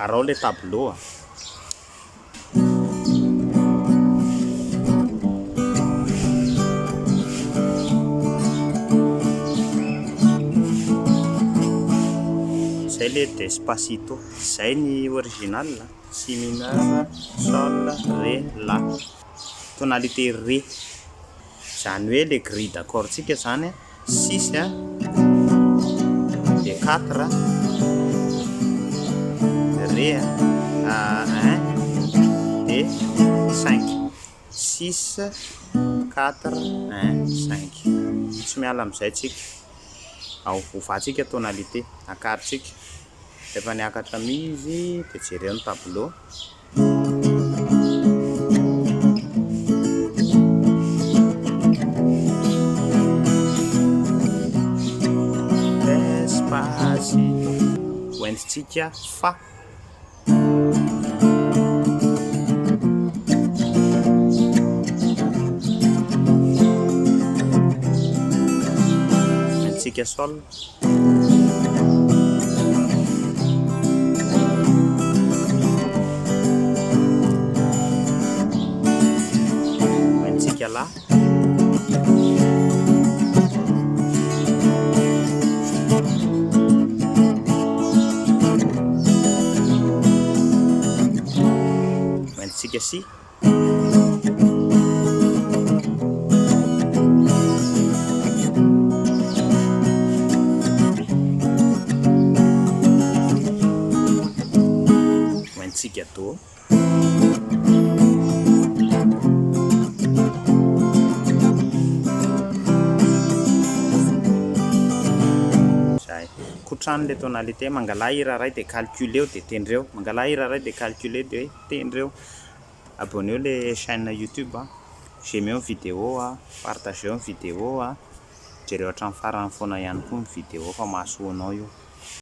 arao le tableau zay le Despacito zay ny original si mineur sol ré la tonalité ré zany hoe le grille d'accord tsika zany 6 de 4 ré 1 et 5 6 4 1 5 tsy miala amizay tsika ao ovatsika tonalité akaritsika rehefa niakatra mizy de jereo ny tableau Despacito hoentitsika fa hoentitsika sol hoentitsika la hoentitsika si hoentitsika do kotrano le tonalité mangala hira ray de calculeo de tendreo mangala hira ray de calculer de tendreo abonneo le chaîne YouTube j'aimeo vidéo partageo vidéo jereo hatramin'ny farany foana ihany koa ny vidéo fa mahasoanao io